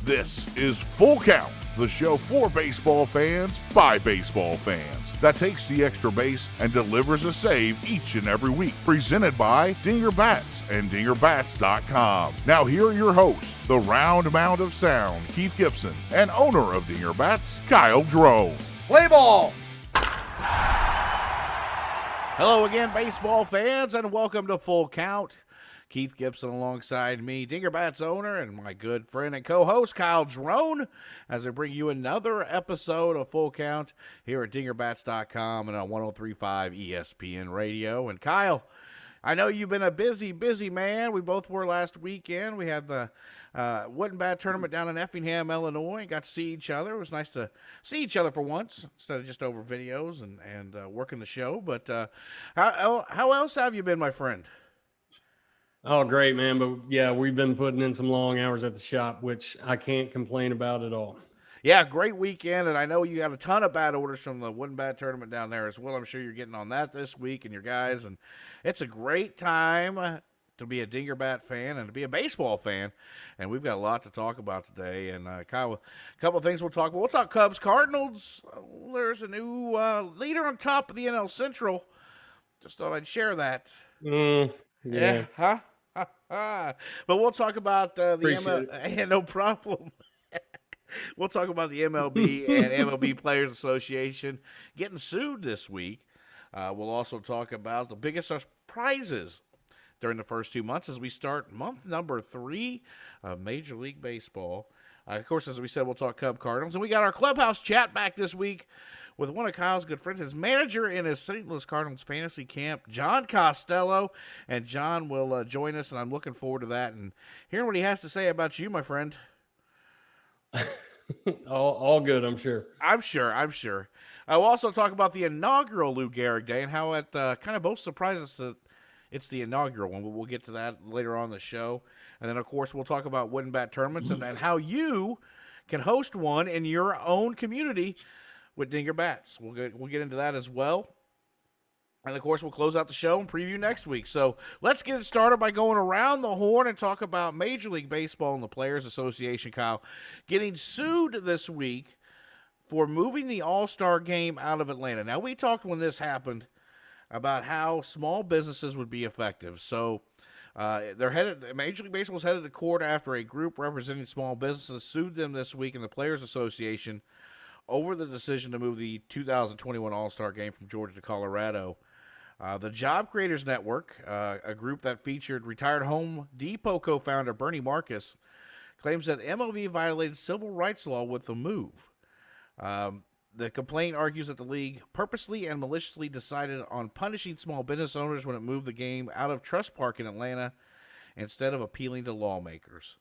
This is Full Count, the show for baseball fans by baseball fans that takes the extra base and delivers a save each and every week. Presented by Dinger Bats and DingerBats.com. Now here are your hosts, the round mound of sound, Keith Gibson, and owner of Dinger Bats, Kyle Drone. Play ball! Hello again, baseball fans, and welcome to Full Count. Keith Gibson alongside me, Dinger Bats owner, and my good friend and co-host, Kyle Drone, as I bring you another episode of Full Count here at DingerBats.com and on 103.5 ESPN Radio. And Kyle, I know you've been a busy man. We both were last weekend. We had the Wooden Bat tournament down in Effingham, Illinois. Got to see each other. It was nice to see each other for once instead of just over videos and working the show. But how else have you been, my friend? Oh, great, man. But, yeah, we've been putting in some long hours at the shop, which I can't complain about at all. Yeah, great weekend, and I know you got a ton of bat orders from the Wooden Bat tournament down there as well. I'm sure you're getting on that this week and your guys, and it's a great time to be a Dinger Bat fan and to be a baseball fan, and we've got a lot to talk about today. And, Kyle, a couple of things we'll talk about. We'll talk Cubs, Cardinals. There's a new leader on top of the NL Central. Just thought I'd share that. Yeah. Huh? But we'll talk about the MLB. Yeah, no problem. We'll talk about the MLB and MLB Players Association getting sued this week. We'll also talk about the biggest surprises during the first 2 months as we start month number 3 of Major League Baseball. Of course, as we said, we'll talk Cub Cardinals. And we got our Clubhouse Chat back this week with one of Kyle's good friends, his manager in his St. Louis Cardinals Fantasy Camp, John Costello. And John will join us, and I'm looking forward to that and hearing what he has to say about you, my friend. all good, I'm sure. I'm sure. We'll also talk about the inaugural Lou Gehrig Day and how it kind of both surprises us that it's the inaugural one, but we'll get to that later on in the show. And then, of course, we'll talk about Wooden Bat tournaments and how you can host one in your own community with Dinger Bats. We'll get into that as well. And, of course, we'll close out the show and preview next week. So let's get it started by going around the horn and talk about Major League Baseball and the Players Association, Kyle, getting sued this week for moving the All-Star game out of Atlanta. Now, we talked when this happened about how small businesses would be effective. So Major League Baseball was headed to court after a group representing small businesses sued them this week in the Players Association over the decision to move the 2021 All-Star game from Georgia to Colorado. The Job Creators Network, a group that featured retired Home Depot co-founder Bernie Marcus, claims that MLB violated civil rights law with the move. The complaint argues that the league purposely and maliciously decided on punishing small business owners when it moved the game out of Trust Park in Atlanta instead of appealing to lawmakers.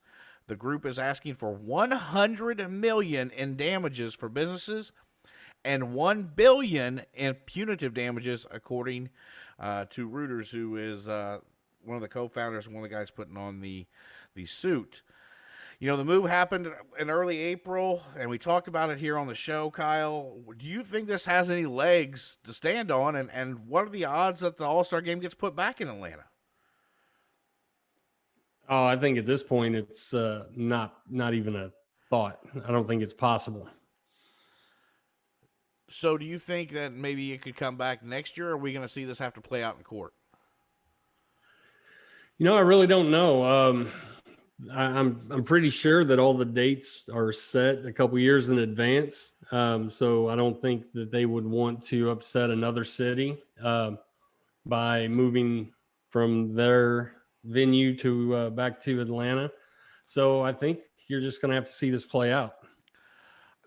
The group is asking for $100 million in damages for businesses and $1 billion in punitive damages, according to Reuters, who is one of the co-founders and one of the guys putting on the suit. You know, the move happened in early April, and we talked about it here on the show, Kyle. Do you think this has any legs to stand on, and what are the odds that the All-Star game gets put back in Atlanta? Oh, I think at this point it's not even a thought. I don't think it's possible. So do you think that maybe it could come back next year, or are we going to see this have to play out in court? You know, I really don't know. I'm pretty sure that all the dates are set a couple years in advance. So I don't think that they would want to upset another city by moving from their venue to back to Atlanta. So I think you're just going to have to see this play out.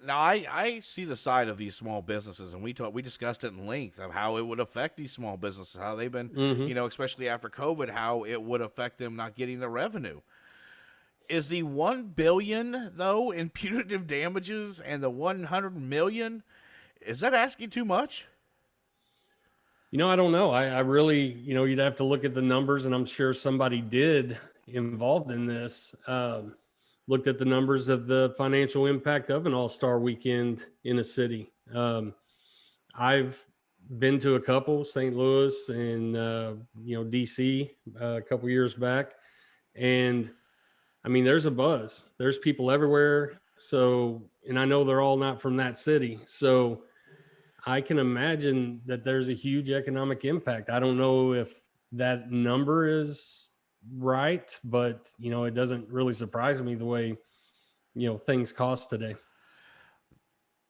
Now, I see the side of these small businesses, and we discussed it in length of how it would affect these small businesses, how they've been, you know, especially after COVID, how it would affect them not getting the revenue. Is the $1 billion, though, in punitive damages and the $100 million, is that asking too much? You know, I don't know. I really, you know, you'd have to look at the numbers, and I'm sure somebody did involved in this, looked at the numbers of the financial impact of an All-Star weekend in a city. I've been to a couple, St. Louis and, DC a couple years back. And I mean, there's a buzz. There's people everywhere. So, and I know they're all not from that city. So I can imagine that there's a huge economic impact. I don't know if that number is right, but, it doesn't really surprise me the way, things cost today.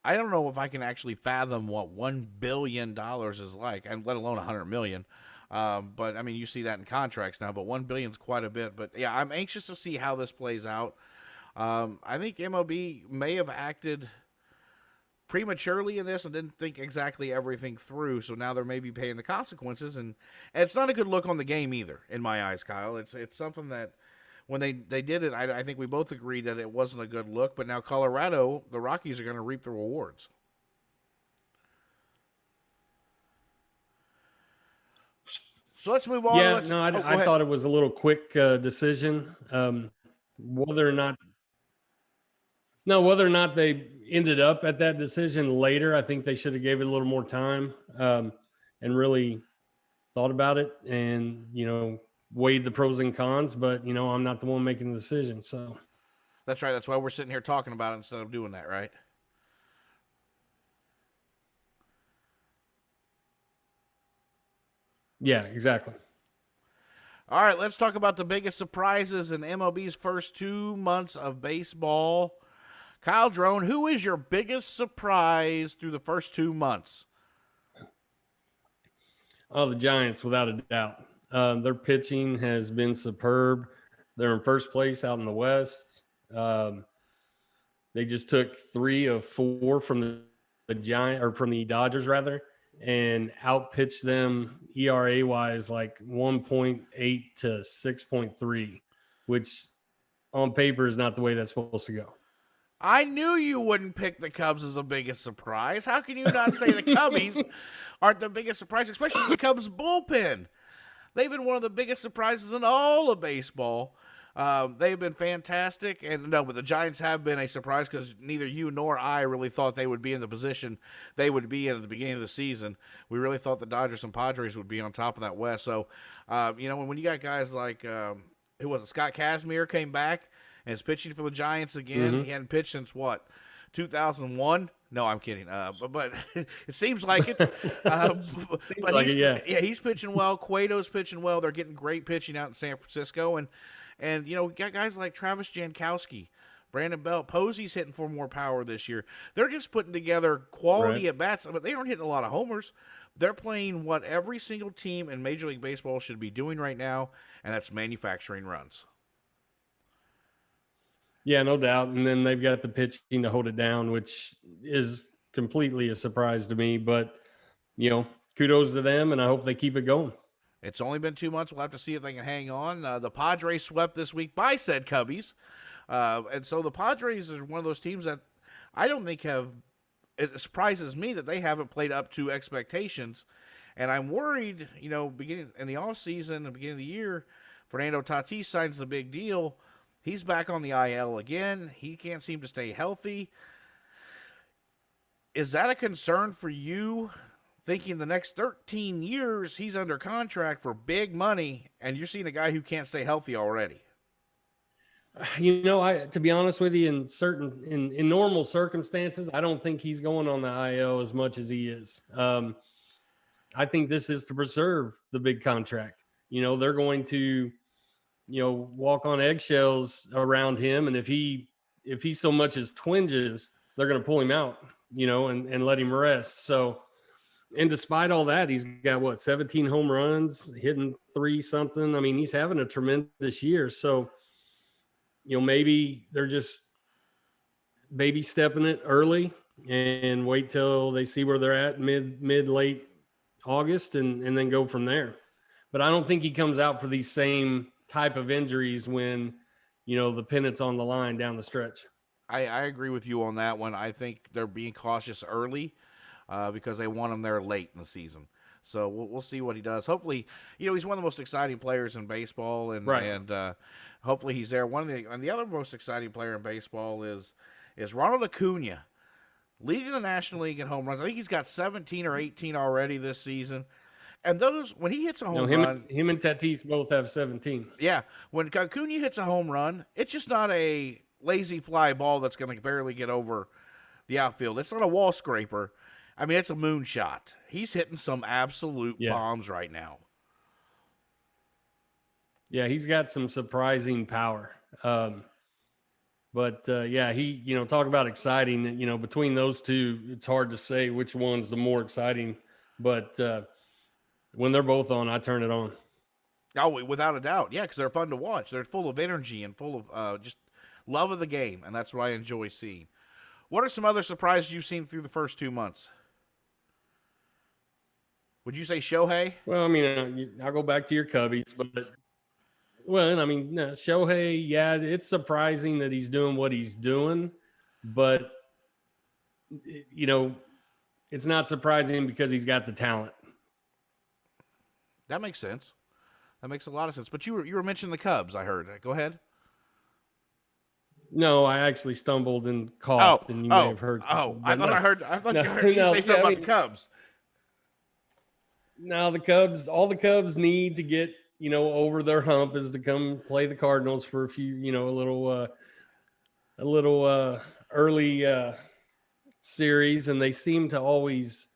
I don't know if I can actually fathom what $1 billion is like, and let alone $100 million. But I mean, you see that in contracts now, but $1 billion is quite a bit. But yeah, I'm anxious to see how this plays out. I think MLB may have acted prematurely in this and didn't think exactly everything through. So now they're maybe paying the consequences, and it's not a good look on the game either, in my eyes, Kyle. It's something that when they did it, I think we both agreed that it wasn't a good look. But now Colorado, the Rockies are going to reap the rewards. So let's move on. Yeah, no, I thought it was a little quick decision. Whether or not they ended up at that decision later, I think they should have gave it a little more time and really thought about it and, weighed the pros and cons. But, I'm not the one making the decision. So that's right. That's why we're sitting here talking about it instead of doing that, right? Yeah, exactly. All right, let's talk about the biggest surprises in MLB's first 2 months of baseball. Kyle Drone, who is your biggest surprise through the first 2 months? Oh, the Giants, without a doubt. Their pitching has been superb. They're in first place out in the West. They just took 3 of 4 from the Dodgers rather, and outpitched them ERA wise like 1.8 to 6.3, which on paper is not the way that's supposed to go. I knew you wouldn't pick the Cubs as the biggest surprise. How can you not say the Cubbies aren't the biggest surprise, especially the Cubs bullpen? They've been one of the biggest surprises in all of baseball. They've been fantastic, but the Giants have been a surprise because neither you nor I really thought they would be in the position they would be in at the beginning of the season. We really thought the Dodgers and Padres would be on top of that West. So, when you got guys like, who was it, Scott Kazmir came back and is pitching for the Giants again. Mm-hmm. He hadn't pitched since, 2001? No, I'm kidding. But it seems like it. He's pitching well. Cueto's pitching well. They're getting great pitching out in San Francisco. And we got guys like Travis Jankowski, Brandon Belt, Posey's hitting for more power this year. They're just putting together quality at bats, but they aren't hitting a lot of homers. They're playing what every single team in Major League Baseball should be doing right now, and that's manufacturing runs. Yeah, no doubt. And then they've got the pitching to hold it down, which is completely a surprise to me. But, kudos to them, and I hope they keep it going. It's only been 2 months. We'll have to see if they can hang on. The Padres swept this week by said Cubbies. And so the Padres are one of those teams that I don't think it surprises me that they haven't played up to expectations. And I'm worried, beginning in the offseason, the beginning of the year, Fernando Tatis signs the big deal. He's back on the IL again. He can't seem to stay healthy. Is that a concern for you, thinking the next 13 years he's under contract for big money, and you're seeing a guy who can't stay healthy already? To be honest with you, in normal circumstances, I don't think he's going on the IL as much as he is. I think this is to preserve the big contract. They're going to walk on eggshells around him. And if he so much as twinges, they're going to pull him out, and let him rest. So, and despite all that, he's got 17 home runs, hitting 3 something. I mean, he's having a tremendous year. So, maybe they're just baby stepping it early and wait till they see where they're at late August and then go from there. But I don't think he comes out for these same type of injuries when, the pennant's on the line down the stretch. I agree with you on that one. I think they're being cautious early because they want him there late in the season. So we'll see what he does. Hopefully, he's one of the most exciting players in baseball, and hopefully he's there. And the other most exciting player in baseball is Ronald Acuna, leading the National League in home runs. I think he's got 17 or 18 already this season. And those, when he hits a home him, run, him and Tatis both have 17. yeah, when Acuna hits a home run, it's just not a lazy fly ball that's going to barely get over the outfield. It's not a wall scraper. I mean, it's a moonshot. He's hitting some absolute bombs right now. Yeah, he's got some surprising power. But he, talk about exciting. Between those two, it's hard to say which one's the more exciting. But when they're both on, I turn it on. Oh, without a doubt. Yeah, because they're fun to watch. They're full of energy and full of just love of the game, and that's what I enjoy seeing. What are some other surprises you've seen through the first 2 months? Would you say Shohei? Well, I mean, I'll go back to your Cubbies, but Shohei, yeah, it's surprising that he's doing what he's doing, but it's not surprising because he's got the talent. That makes sense. That makes a lot of sense. But you were mentioning the Cubs, I heard. Go ahead. No, I actually stumbled and coughed, and you may have heard. I thought you heard you say something about the Cubs. Now all the Cubs need to get, over their hump is to come play the Cardinals for a few, a little early series, and they seem to always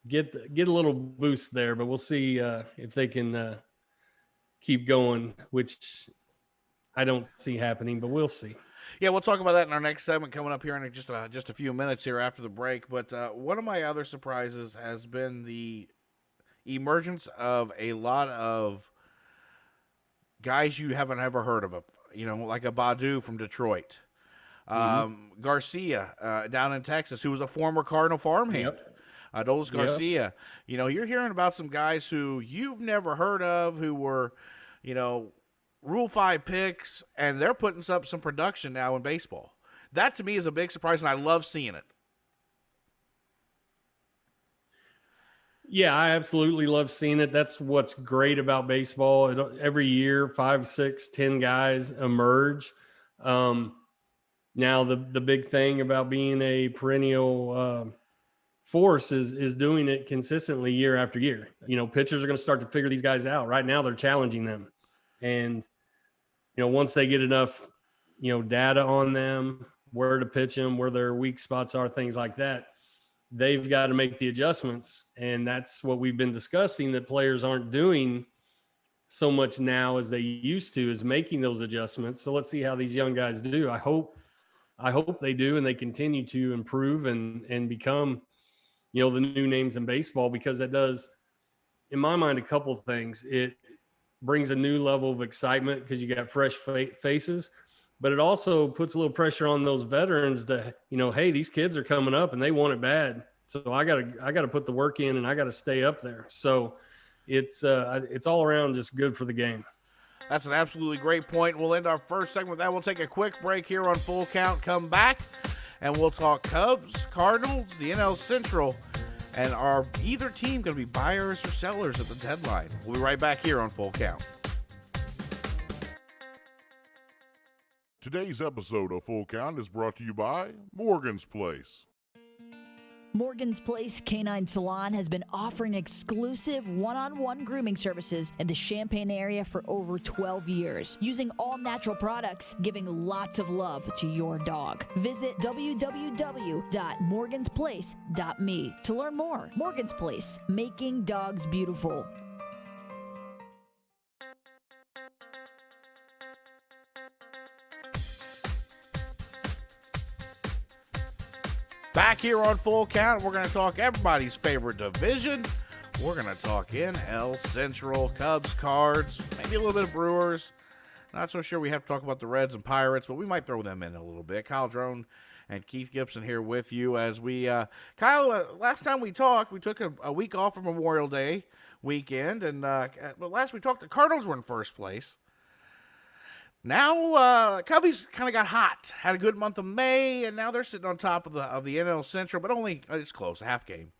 get a little boost there. But we'll see if they can keep going, which I don't see happening, but we'll see. Yeah, we'll talk about that in our next segment coming up here in just a few minutes here after the break. But one of my other surprises has been the emergence of a lot of guys you haven't ever heard of, like a Badu from Detroit, Garcia down in Texas, who was a former Cardinal farmhand. Yep. Dolis Garcia. Yep. You're hearing about some guys who you've never heard of, who were, Rule 5 picks, and they're putting up some production now in baseball. That to me is a big surprise, and I love seeing it. Yeah, I absolutely love seeing it. That's what's great about baseball. Every year, 5, 6, 10 guys emerge. Now, the big thing about being a perennial force is doing it consistently year after year. Pitchers are going to start to figure these guys out. Right now, they're challenging them. And, once they get enough, data on them, where to pitch them, where their weak spots are, things like that, they've got to make the adjustments. And that's what we've been discussing, that players aren't doing so much now as they used to, is making those adjustments. So let's see how these young guys do. I hope they do, and they continue to improve and become, the new names in baseball, because that does, in my mind, a couple of things. It brings a new level of excitement because you got fresh faces, but it also puts a little pressure on those veterans to, hey, these kids are coming up and they want it bad. So I gotta put the work in, and I gotta stay up there. So it's all around just good for the game. That's an absolutely great point. We'll end our first segment with that. We'll take a quick break here on Full Count, come back, and we'll talk Cubs, Cardinals, the NL Central, and are either team going to be buyers or sellers at the deadline? We'll be right back here on Full Count. Today's episode of Full Count is brought to you by Morgan's Place. Morgan's Place Canine Salon has been offering exclusive one-on-one grooming services in the Champaign area for over 12 years, using all natural products, giving lots of love to your dog. Visit www.morgansplace.me to learn more. Morgan's Place, making dogs beautiful. Back here on Full Count, we're going to talk everybody's favorite division. We're going to talk NL Central, Cubs, Cards, maybe a little bit of Brewers. Not so sure we have to talk about the Reds and Pirates, but we might throw them in a little bit. Kyle Drone and Keith Gibson here with you as we, Kyle, last time we talked, we took a week off for Memorial Day weekend, and but last we talked, the Cardinals were in first place. Now, Cubbies kind of got hot, had a good month of May, and now they're sitting on top of the NL Central, but only, it's close, a half game.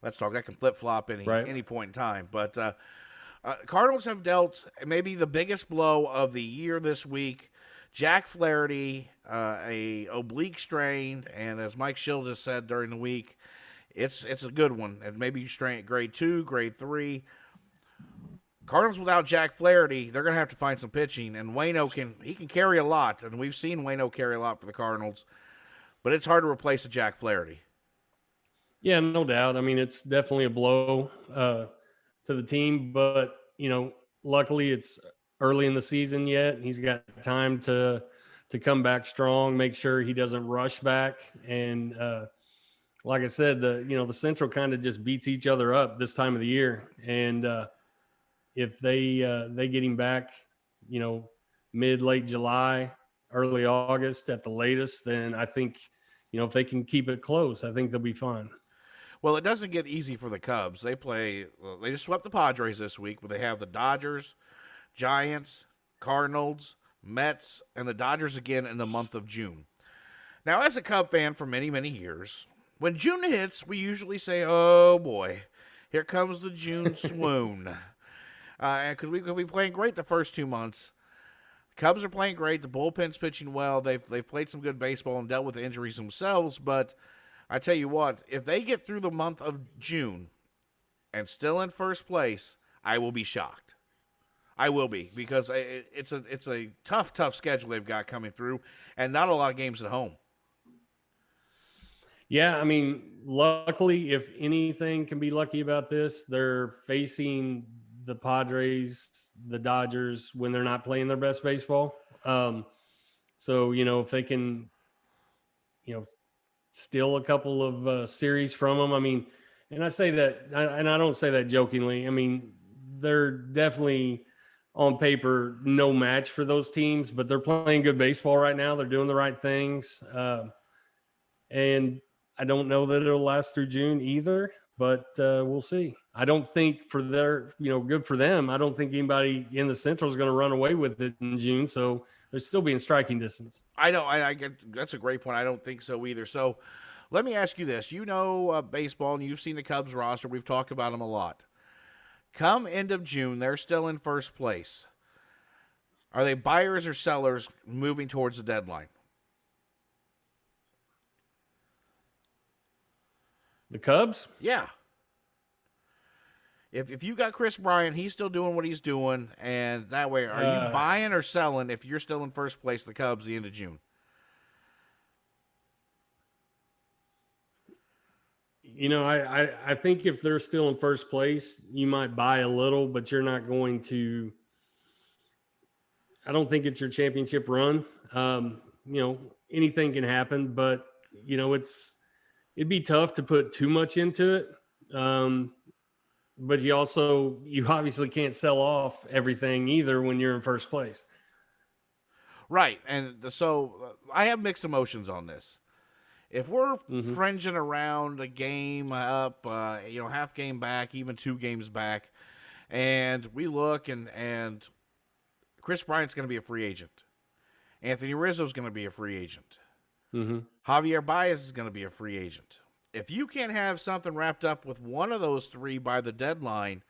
Let's talk, that can flip-flop any point in time. But Cardinals have dealt maybe the biggest blow of the year this week. Jack Flaherty, a oblique strain, and as Mike Schill just said during the week, it's a good one. And maybe strain grade 2, grade 3. Cardinals without Jack Flaherty, they're going to have to find some pitching, and Waino can carry a lot, and we've seen Waino carry a lot for the Cardinals, but it's hard to replace a Jack Flaherty. Yeah, no doubt. I mean, it's definitely a blow to the team, but, luckily it's early in the season yet. He's got time to come back strong, make sure he doesn't rush back. And like I said, the Central kind of just beats each other up this time of the year. And if they get him back, late July, early August at the latest, then I think, if they can keep it close, I think they'll be fine. Well, it doesn't get easy for the Cubs. They just swept the Padres this week, but they have the Dodgers, Giants, Cardinals, Mets, and the Dodgers again in the month of June. Now, as a Cub fan for many, many years, when June hits, we usually say, oh boy, here comes the June swoon. Because we'll be playing great the first 2 months. Cubs are playing great. The bullpen's pitching well. They've played some good baseball and dealt with the injuries themselves, but I tell you what, if they get through the month of June and still in first place, I will be shocked. I will be, because it's a tough schedule they've got coming through, and not a lot of games at home. Yeah, I mean, luckily, if anything can be lucky about this, they're facing the Padres, the Dodgers, when they're not playing their best baseball. So, if they can, steal a couple of series from them. I mean, and I say that, and I don't say that jokingly. I mean, they're definitely on paper no match for those teams, but they're playing good baseball right now. They're doing the right things. And I don't know that it'll last through June either, but we'll see. I don't think for their, good for them, I don't think anybody in the Central is going to run away with it in June. So they'll still be in striking distance. I know. I get that's a great point. I don't think so either. So let me ask you this. Baseball, and you've seen the Cubs roster. We've talked about them a lot. Come end of June, they're still in first place. Are they buyers or sellers moving towards the deadline? The Cubs? Yeah. If you got Chris Bryant, he's still doing what he's doing, and that way, are you buying or selling if you're still in first place, the Cubs, the end of June? I think if they're still in first place, you might buy a little, but you're not going to. I don't think it's your championship run. Anything can happen, but it'd be tough to put too much into it. But you obviously can't sell off everything either when you're in first place. Right. And so I have mixed emotions on this. If we're fringing around a game up, half game back, even 2 games back, and we look and Chris Bryant's going to be a free agent. Anthony Rizzo's going to be a free agent. Mm-hmm. Javier Baez is going to be a free agent. If you can't have something wrapped up with one of those 3 by the deadline,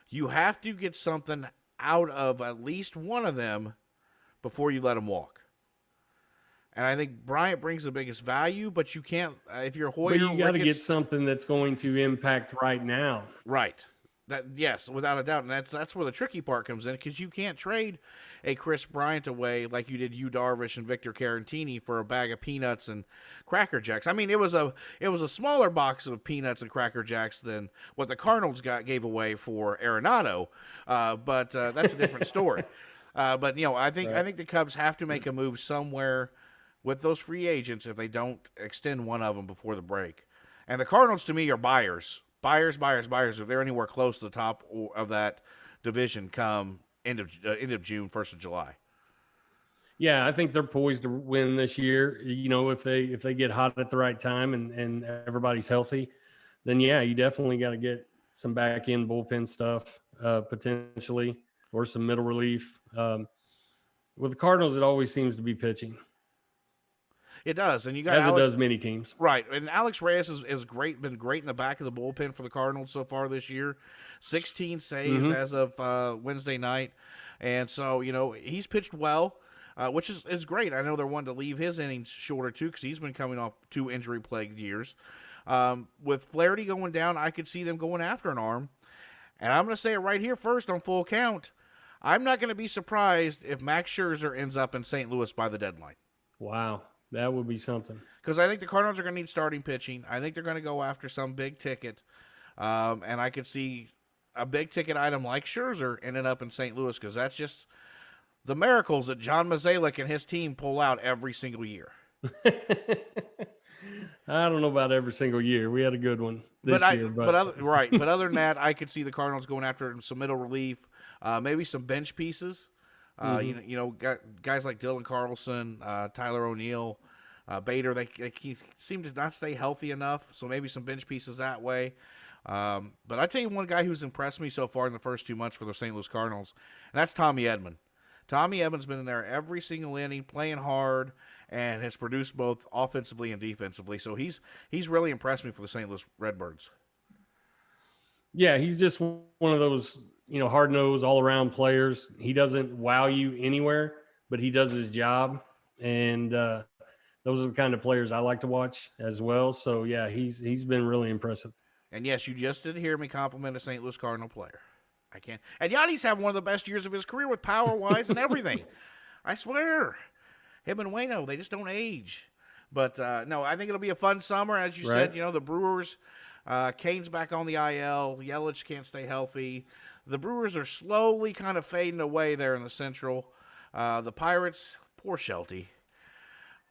you have to get something out of at least one of them before you let them walk. And I think Bryant brings the biggest value, but you can't, if you're Hoyer. But you got to get something that's going to impact right now. Right. Yes, without a doubt. And that's where the tricky part comes in, because you can't trade a Chris Bryant away like you did Yu Darvish and Victor Caratini for a bag of peanuts and Cracker Jacks. I mean, it was a smaller box of peanuts and Cracker Jacks than what the Cardinals gave away for Arenado, but that's a different story. But I think the Cubs have to make a move somewhere with those free agents if they don't extend one of them before the break. And the Cardinals, to me, are buyers. Buyers. If they're anywhere close to the top of that division come end of June, 1st of July. Yeah, I think they're poised to win this year. If they get hot at the right time and everybody's healthy, then yeah, you definitely got to get some back end bullpen stuff potentially, or some middle relief. With the Cardinals, it always seems to be pitching. It does, and you got as it does many teams, right? And Alex Reyes is great, been great in the back of the bullpen for the Cardinals so far this year. 16 saves as of Wednesday night, and so he's pitched well, which is great. I know they're wanting to leave his innings shorter too, because he's been coming off 2 injury-plagued years. With Flaherty going down, I could see them going after an arm, And I'm going to say it right here first on Full Count. I'm not going to be surprised if Max Scherzer ends up in St. Louis by the deadline. Wow, that would be something. Because I think the Cardinals are going to need starting pitching. I think they're going to go after some big ticket. And I could see a big ticket item like Scherzer ended up in St. Louis, because that's just the miracles that John Mozeliak and his team pull out every single year. I don't know about every single year. We had a good one this year. But other than that, I could see the Cardinals going after some middle relief, maybe some bench pieces. Guys like Dylan Carlson, Tyler O'Neill, Bader, they seem to not stay healthy enough, so maybe some bench pieces that way. But I tell you one guy who's impressed me so far in the first 2 months for the St. Louis Cardinals, and that's Tommy Edman. Tommy Edman's been in there every single inning, playing hard, and has produced both offensively and defensively. So he's really impressed me for the St. Louis Redbirds. Yeah, he's just one of those, hard-nosed, all-around players. He doesn't wow you anywhere, but he does his job. And those are the kind of players I like to watch as well. So, yeah, he's been really impressive. And, yes, you just did hear me compliment a St. Louis Cardinal player. I can't. And Yadi's having one of the best years of his career with power-wise and everything. I swear. Him and Waino, they just don't age. But, no, I think it'll be a fun summer. As you said, the Brewers, Kane's back on the IL. Yelich can't stay healthy. The Brewers are slowly kind of fading away there in the Central. The Pirates, poor Shelty.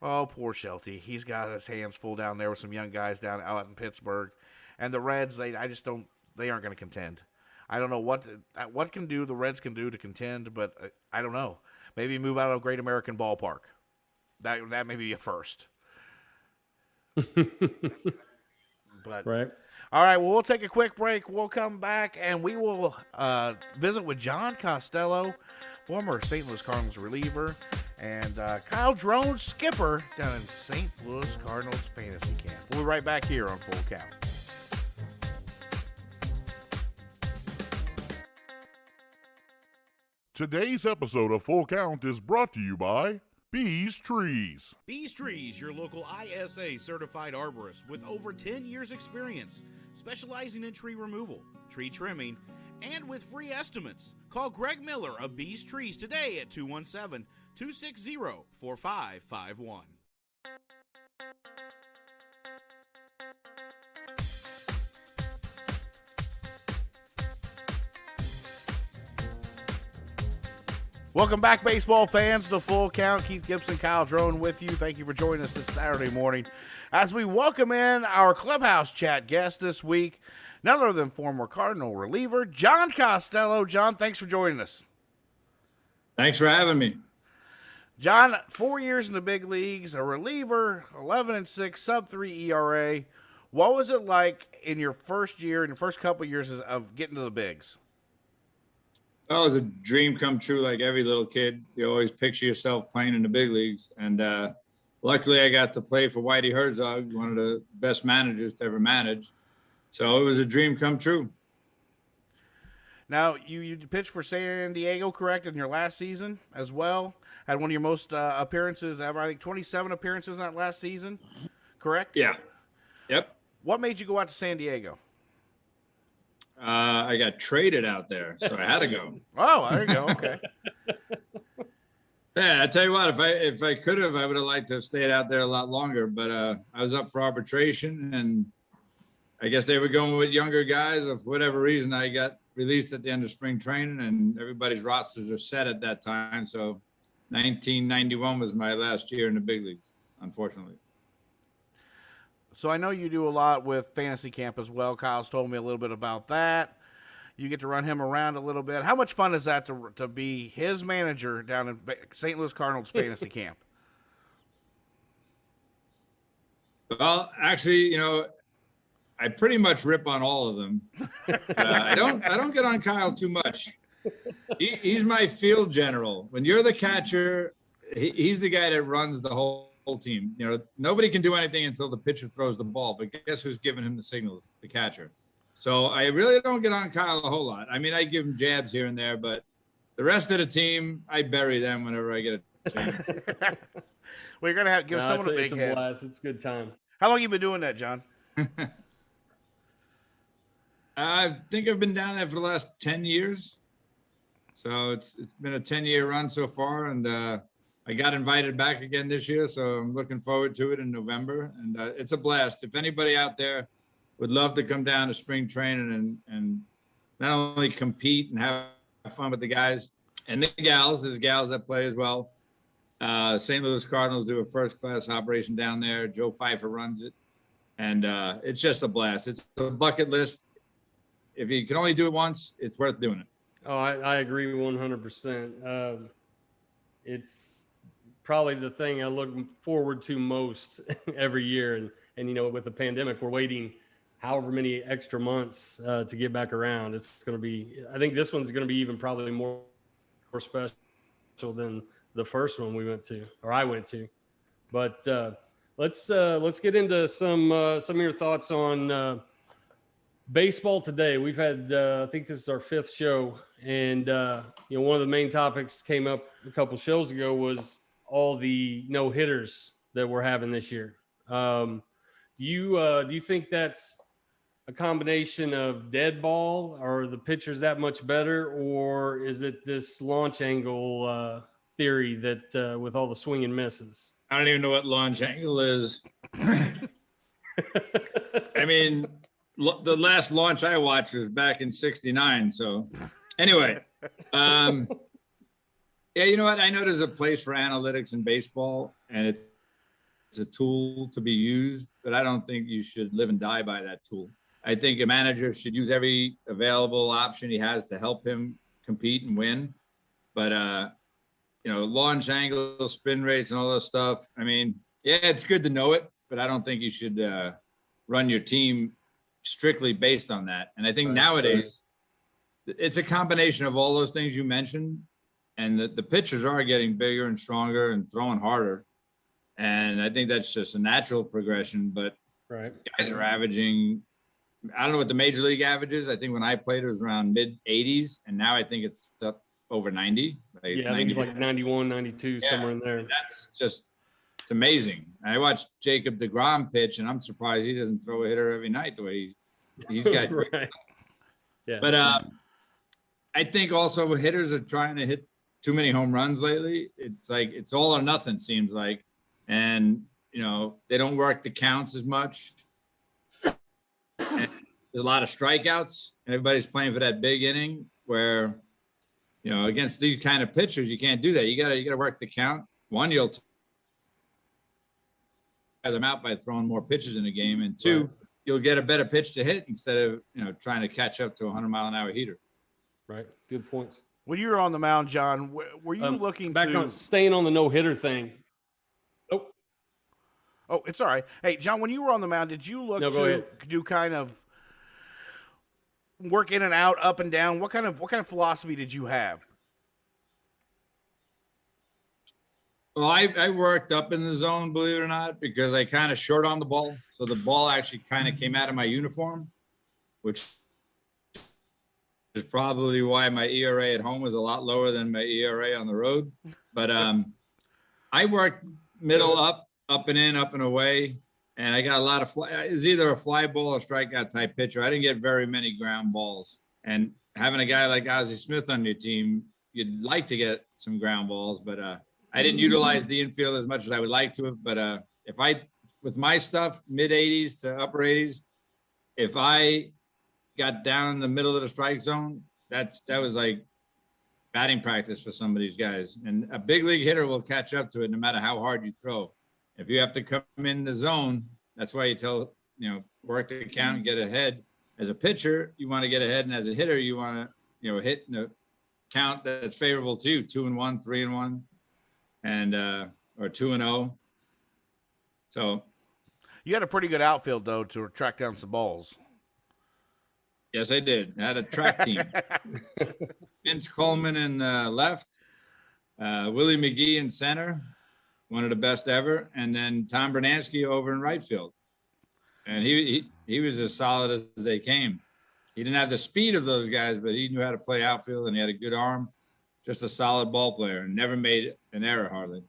Oh, poor Shelty. He's got his hands full down there with some young guys out in Pittsburgh. And the Reds, they aren't going to contend. I don't know what the Reds can do to contend, but I don't know. Maybe move out of Great American Ballpark. That may be a first. But right. All right, well, we'll take a quick break. We'll come back, and we will visit with John Costello, former St. Louis Cardinals reliever, and Kyle Drone, skipper down in St. Louis Cardinals Fantasy Camp. We'll be right back here on Full Count. Today's episode of Full Count is brought to you by Bees Trees. Bees Trees, your local ISA certified arborist with over 10 years experience, specializing in tree removal, tree trimming, and with free estimates. Call Greg Miller of Bees Trees today at 217-260-4551. Welcome back, baseball fans, to Full Count. Keith Gibson, Kyle Drone with you. Thank you for joining us this Saturday morning as we welcome in our Clubhouse Chat guest this week, none other than former Cardinal reliever, John Costello. John, thanks for joining us. Thanks for having me. John, 4 years in the big leagues, a reliever, 11-6, sub-3 ERA. What was it like in your first year, in your first couple of years of getting to the bigs? Well, it was a dream come true like every little kid. You always picture yourself playing in the big leagues. And luckily, I got to play for Whitey Herzog, one of the best managers to ever manage. So it was a dream come true. Now, you pitched for San Diego, correct, in your last season as well? Had one of your most appearances ever, I think 27 appearances in that last season, correct? Yeah. Yep. What made you go out to San Diego? I got traded out there, so I had to go. Oh, there you go. Okay. Yeah, I tell you what, if I could have, I would have liked to have stayed out there a lot longer. But I was up for arbitration, and I guess they were going with younger guys. For whatever reason, I got released at the end of spring training, and everybody's rosters are set at that time. So 1991 was my last year in the big leagues, unfortunately. So I know you do a lot with Fantasy Camp as well. Kyle's told me a little bit about that. You get to run him around a little bit. How much fun is that to be his manager down in St. Louis Cardinals Fantasy Camp? Well, actually, I pretty much rip on all of them. I don't get on Kyle too much. He's my field general. When you're the catcher, he's the guy that runs the whole team. Nobody can do anything until the pitcher throws the ball, but guess who's giving him the signals? The catcher. So I really don't get on Kyle a whole lot. I mean, I give him jabs here and there, but the rest of the team, I bury them whenever I get a chance. We're going to give someone a big head. Blast. It's a good time. How long have you been doing that, John? I think I've been down there for the last 10 years. So it's been a 10-year run so far. And I got invited back again this year. So I'm looking forward to it in November. And it's a blast. If anybody out there would love to come down to spring training and not only compete and have fun with the guys and the gals, there's gals that play as well. St. Louis Cardinals do a first-class operation down there. Joe Pfeiffer runs it. And it's just a blast. It's a bucket list. If you can only do it once, it's worth doing it. Oh, I agree 100%. It's probably the thing I look forward to most every year. And you know, with the pandemic, we're waiting however many extra months to get back around. It's going to be, I think this one's going to be even probably more special than the first one we went to, or I went to. But let's get into some of your thoughts on baseball today. We've had, I think this is our 5th show, and you know, one of the main topics came up a couple shows ago was all the no hitters that we're having this year. Do you think that's a combination of dead ball, or the pitchers that much better, or is it this launch angle theory that with all the swing and misses? I don't even know what launch angle is. I mean, the last launch I watched was back in '69. So anyway, yeah, you know what? I know there's a place for analytics in baseball, and it's a tool to be used, but I don't think you should live and die by that tool. I think a manager should use every available option he has to help him compete and win. But, you know, launch angle, spin rates, and all that stuff. I mean, yeah, it's good to know it, but I don't think you should run your team strictly based on that. And I think nowadays it's a combination of all those things you mentioned, and the pitchers are getting bigger and stronger and throwing harder. And I think that's just a natural progression, but guys are averaging, I don't know what the major league average is. I think when I played, it was around mid 80s, and now I think it's up over 90. Like I think it's like 91, 92, somewhere in there. That's just, it's amazing. I watched Jacob deGrom pitch, and I'm surprised he doesn't throw a hitter every night the way he's got. Yeah. But I think also hitters are trying to hit too many home runs lately. It's like it's all or nothing, seems like. And, you know, they don't work the counts as much. And there's a lot of strikeouts, and everybody's playing for that big inning where, you know, against these kind of pitchers, you can't do that. You gotta work the count. One, you'll tire them out by throwing more pitches in a game, and two, you'll get a better pitch to hit instead of, you know, trying to catch up to a 100-mile-an-hour heater. Right. Good points. When you were on the mound, John, were you looking back to on staying on the no hitter thing? Oh, it's all right. Hey, John, when you were on the mound, did you look to do kind of work in and out, up and down? What kind of philosophy did you have? Well, I worked up in the zone, believe it or not, because I kind of short on the ball. So the ball actually kind of came out of my uniform, which is probably why my ERA at home was a lot lower than my ERA on the road. But I worked middle up and in, up and away. And I got a lot of it was either a fly ball or strikeout type pitcher. I didn't get very many ground balls. And having a guy like Ozzy Smith on your team, you'd like to get some ground balls, but I didn't utilize the infield as much as I would like to have. But if I, with my stuff, mid 80s to upper 80s, if I got down in the middle of the strike zone, that was like batting practice for some of these guys. And a big league hitter will catch up to it no matter how hard you throw. If you have to come in the zone, that's why you tell, you know, work the count and get ahead. As a pitcher, you want to get ahead, and as a hitter, you want to, you know, hit in a count that's favorable to you, 2-1, 3-1, and or 2-0. So you had a pretty good outfield though to track down some balls. Yes, I did. I had a track team. Vince Coleman in left, Willie McGee in center, one of the best ever, and then Tom Bernansky over in right field. And he was as solid as they came. He didn't have the speed of those guys, but he knew how to play outfield, and he had a good arm. Just a solid ball player, and never made an error hardly.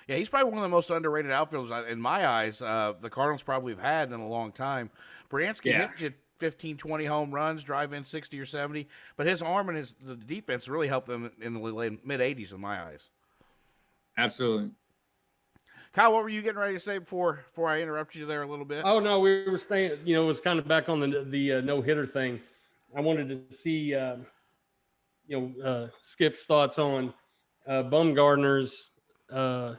Yeah, he's probably one of the most underrated outfielders in my eyes. The Cardinals probably have had in a long time. Bernansky hit you 15, 20 home runs, drive in 60 or 70. But his arm and the defense really helped them in the mid-'80s in my eyes. Absolutely. Kyle, what were you getting ready to say before I interrupt you there a little bit? Oh, no, we were staying, it was kind of back on the no-hitter thing. I wanted to see, Skip's thoughts on Bumgarner's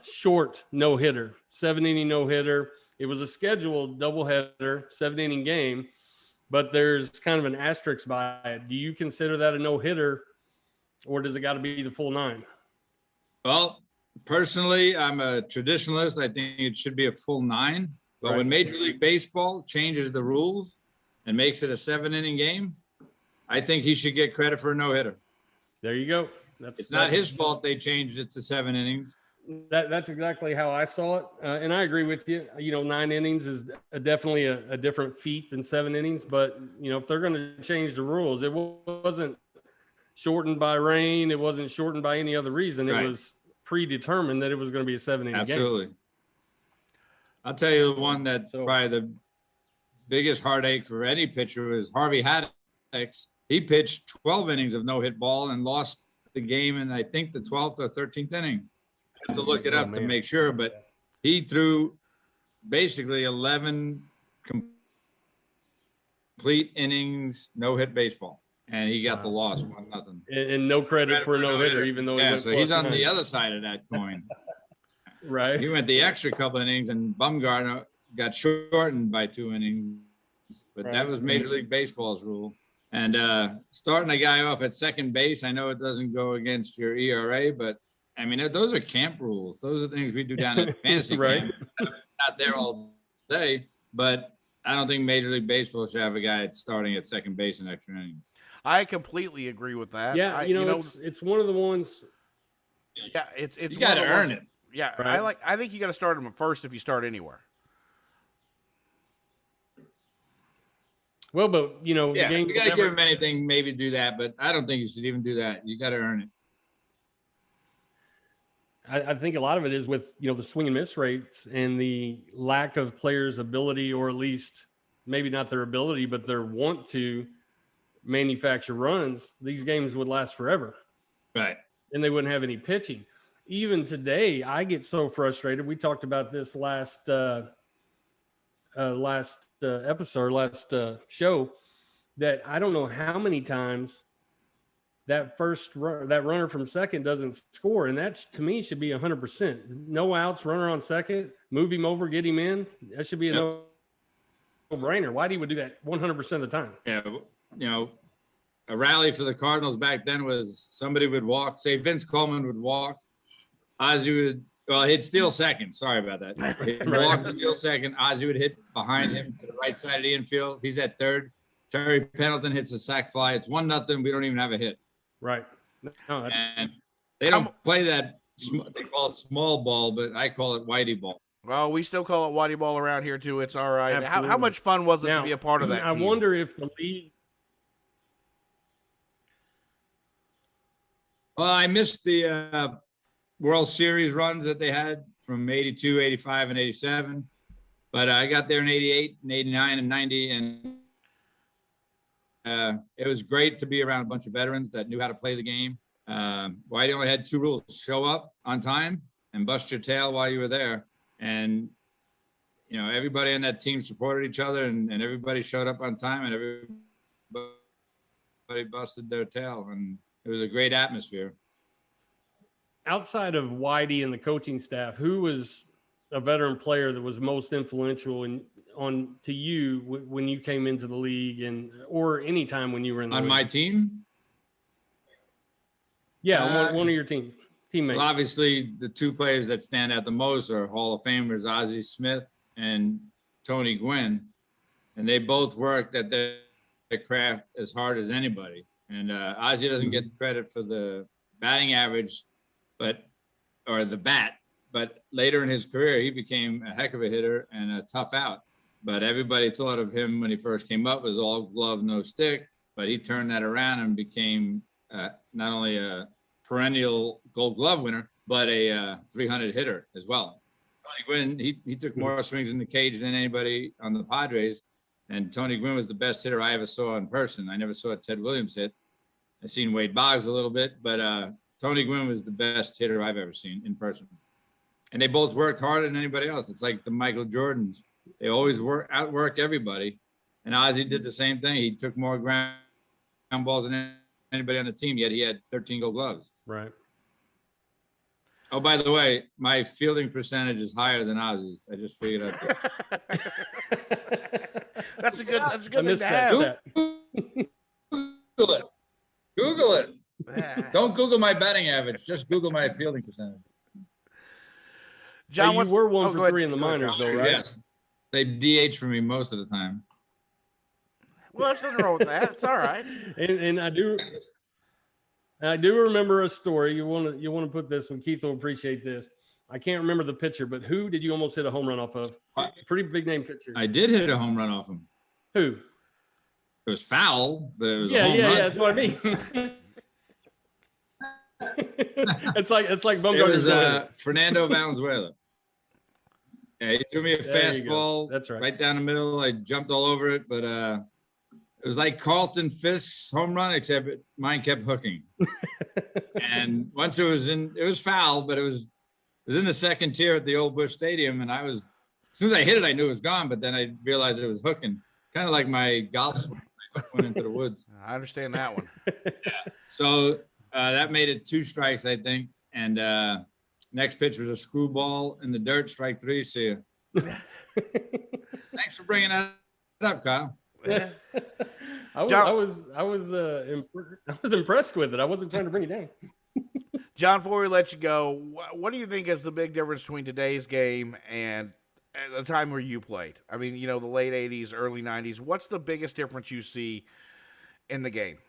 short no-hitter, 7-inning no-hitter. It was a scheduled doubleheader, 7-inning game, but there's kind of an asterisk by it. Do you consider that a no-hitter, or does it got to be the full 9? Well, personally, I'm a traditionalist. I think it should be a full 9. But Right. when Major League Baseball changes the rules and makes it a 7-inning game, I think he should get credit for a no-hitter. There you go. It's not his fault they changed it to 7 innings. That's exactly how I saw it. And I agree with you. 9 innings is definitely a different feat than 7 innings. But, if they're going to change the rules, it wasn't shortened by rain. It wasn't shortened by any other reason. It Right. was predetermined that it was going to be a 7-inning game. Absolutely. I'll tell you the one that's probably the biggest heartache for any pitcher was Harvey Haddix. He pitched 12 innings of no-hit ball and lost the game in, I think, the 12th or 13th inning. I have to look it up to make sure, but he threw basically 11 complete innings, no-hit baseball, and he got the loss, 1-0. And no credit for a no-hitter, even though he went so he's on +9. the other side of that coin. Right. He went the extra couple innings, and Bumgarner got shortened by 2 innings, but that was Major League Baseball's rule. And starting a guy off at second base, I know it doesn't go against your ERA, but I mean, those are camp rules. Those are things we do down at the fantasy camp. Not there all day, but I don't think Major League Baseball should have a guy that's starting at second base in extra innings. I completely agree with that. Yeah, it's one of the ones. Yeah, it's you got to earn it. Yeah, right? I think you got to start him first if you start anywhere. Well, but you got to give him anything, maybe do that, but I don't think you should even do that. You got to earn it. I think a lot of it is with, the swing and miss rates and the lack of players' ability, or at least maybe not their ability, but their want to manufacture runs. These games would last forever. Right. And they wouldn't have any pitching. Even today, I get so frustrated. We talked about this last show, that I don't know how many times that runner from second doesn't score, and that to me should be 100%. No outs, runner on second, move him over, get him in. That should be a no-brainer. Whitey would do that 100% of the time. Yeah, a rally for the Cardinals back then was somebody would walk. Say Vince Coleman would walk, Ozzy would. He'd steal second. Sorry about that. He'd walk, steal second. Ozzy would hit behind him to the right side of the infield. He's at third. Terry Pendleton hits a sac fly. It's 1-0. We don't even have a hit. Right. No, and they don't play that. They call it small ball, but I call it Whitey ball. Well, we still call it Whitey ball around here too. It's all right. How much fun was it to be a part of that team? I wonder if the league. Well, I missed the World Series runs that they had from 82, 85, and 87. But I got there in 88 and 89 and 90. And it was great to be around a bunch of veterans that knew how to play the game. Whitey only had 2 rules: show up on time and bust your tail while you were there. And, everybody on that team supported each other, and everybody showed up on time, and everybody busted their tail. And it was a great atmosphere. Outside of Whitey and the coaching staff, who was a veteran player that was most influential to you when you came into the league, or any time when you were in the league? My team? Yeah, one of your teammates. Well, obviously, the 2 players that stand out the most are Hall of Famers Ozzy Smith and Tony Gwynn, and they both worked at their craft as hard as anybody. And Ozzy doesn't get credit for the batting average, or the bat, but later in his career, he became a heck of a hitter and a tough out. But everybody thought of him when he first came up as all glove, no stick, but he turned that around and became not only a perennial Gold Glove winner, but a 300 hitter as well. Tony Gwynn, he took more swings in the cage than anybody on the Padres, And Tony Gwynn was the best hitter I ever saw in person. I never saw Ted Williams hit. I've seen Wade Boggs a little bit, but Tony Gwynn was the best hitter I've ever seen in person. And they both worked harder than anybody else. It's like the Michael Jordans. They always outwork everybody. And Ozzy did the same thing. He took more ground balls than anybody on the team, yet he had 13 Gold Gloves. Right. Oh, by the way, my fielding percentage is higher than Ozzy's. I just figured out that. That's a good thing to that have. stat. Google it. Don't Google my batting average. Just Google my fielding percentage. John, you were 1 for 3 in the minors, though, right? Yes. They DH for me most of the time. Well, there's nothing wrong with that. It's all right. And I do remember a story. You want to put this one. Keith will appreciate this. I can't remember the pitcher, but who did you almost hit a home run off of? Pretty big name pitcher. I did hit a home run off him. Who? It was foul, but it was a home run. Yeah, that's what I mean. it's like Bumgarner. It was Fernando Valenzuela. Yeah, he threw me a fastball. That's right down the middle. I jumped all over it, but it was like Carlton Fisk's home run, except mine kept hooking. And once it was foul, but it was in the second tier at the old Busch Stadium, and as soon as I hit it, I knew it was gone, but then I realized it was hooking, kind of like my golf swing. I went into the woods. I understand that one. Yeah. So that made it 2 strikes, I think, and next pitch was a screwball in the dirt, strike 3. See you. Thanks for bringing that up, Kyle. I was impressed with it. I wasn't trying to bring it down. John, before we let you go, what do you think is the big difference between today's game and at the time where you played? I mean, the late 80s, early 90s. What's the biggest difference you see in the game?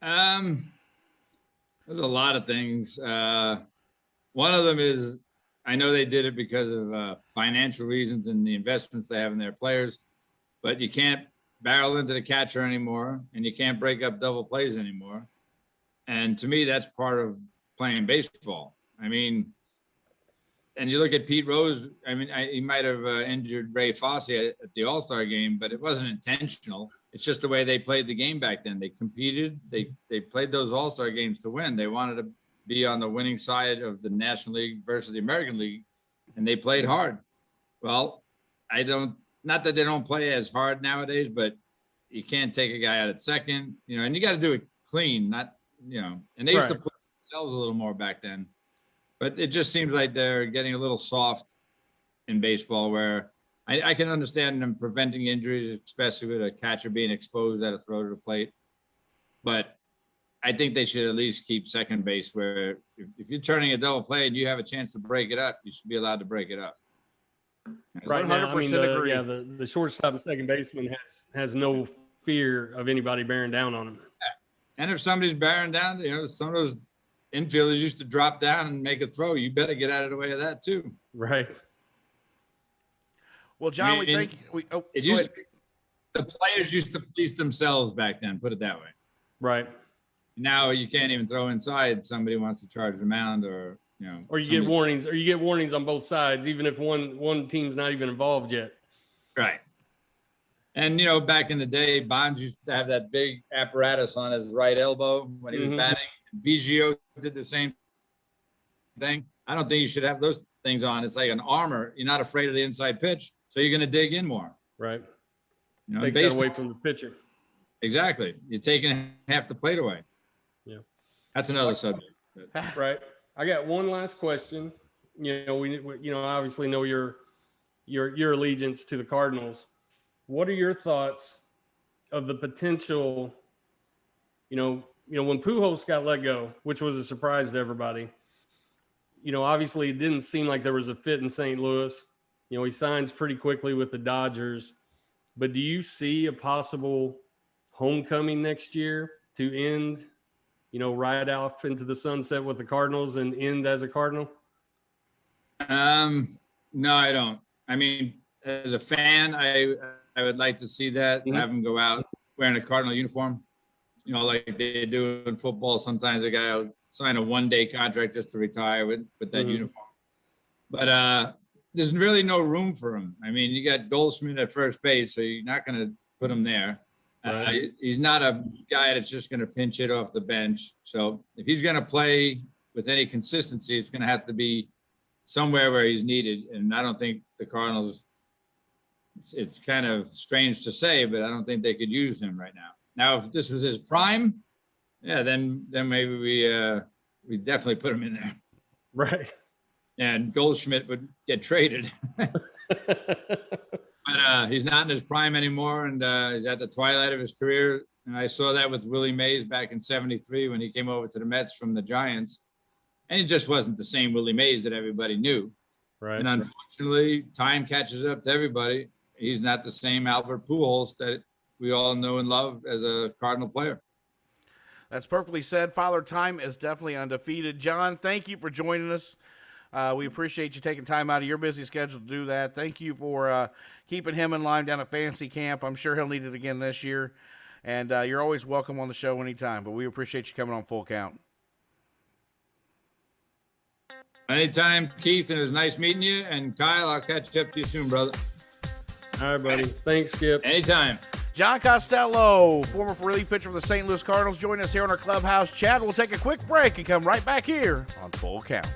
There's a lot of things. One of them is I know they did it because of financial reasons and the investments they have in their players, but you can't barrel into the catcher anymore, and you can't break up double plays anymore. And to me, that's part of playing baseball. I mean, and you look at Pete Rose. I mean, he might have injured Ray Fosse at the All-Star game, but it wasn't intentional. It's just the way they played the game back then. They competed. They played those All-Star games to win. They wanted to be on the winning side of the National League versus the American League, and they played hard. Well, not that they don't play as hard nowadays, but you can't take a guy out at second, and you got to do it clean, not, and they used to play themselves a little more back then. But it just seems like they're getting a little soft in baseball, where I can understand them preventing injuries, especially with a catcher being exposed at a throw to the plate. But I think they should at least keep second base, where if you're turning a double play and you have a chance to break it up, you should be allowed to break it up. Right now, I mean, agree. The shortstop and second baseman has no fear of anybody bearing down on him. And if somebody's bearing down, some of those infielders used to drop down and make a throw. You better get out of the way of that too. Right. Well, John, the players used to police themselves back then. Put it that way. Right. Now you can't even throw inside. Somebody wants to charge the mound, or you get warnings, on both sides, even if one team's not even involved yet. Right. And back in the day, Bonds used to have that big apparatus on his right elbow when he was batting. Biggio did the same thing. I don't think you should have those things on. It's like an armor. You're not afraid of the inside pitch, so you're going to dig in more. Right. Takes that away from the pitcher. Exactly. You're taking half the plate away. Yeah. That's another subject. Right. I got one last question. We obviously know your allegiance to the Cardinals. What are your thoughts of the potential, when Pujols got let go, which was a surprise to everybody, obviously it didn't seem like there was a fit in St. Louis. He signs pretty quickly with the Dodgers. But do you see a possible homecoming next year to end, ride off into the sunset with the Cardinals and end as a Cardinal? No, I don't. I mean, as a fan, I would like to see that, have him go out wearing a Cardinal uniform, like they do in football. Sometimes a guy will sign a one-day contract just to retire with that uniform. But there's really no room for him. I mean, you got Goldschmidt at first base, so you're not going to put him there. Right. He's not a guy that's just going to pinch hit off the bench. So if he's going to play with any consistency, it's going to have to be somewhere where he's needed. And I don't think the Cardinals, it's kind of strange to say, but I don't think they could use him right now. Now, if this was his prime, yeah, then maybe we definitely put him in there. Right. And Goldschmidt would get traded. But he's not in his prime anymore, and he's at the twilight of his career. And I saw that with Willie Mays back in '73 when he came over to the Mets from the Giants. And he just wasn't the same Willie Mays that everybody knew. Right. And unfortunately, time catches up to everybody. He's not the same Albert Pujols that we all know and love as a Cardinal player. That's perfectly said. Father Time is definitely undefeated. John, thank you for joining us. We appreciate you taking time out of your busy schedule to do that. Thank you for keeping him in line down at Fantasy Camp. I'm sure he'll need it again this year. And you're always welcome on the show anytime, but we appreciate you coming on Full Count. Anytime, Keith, and it was nice meeting you. And Kyle, I'll catch up to you soon, brother. All right, buddy. Thanks, Skip. Anytime. John Costello, former relief pitcher for the St. Louis Cardinals, join us here on our Clubhouse Chat. We'll take a quick break and come right back here on Full Count.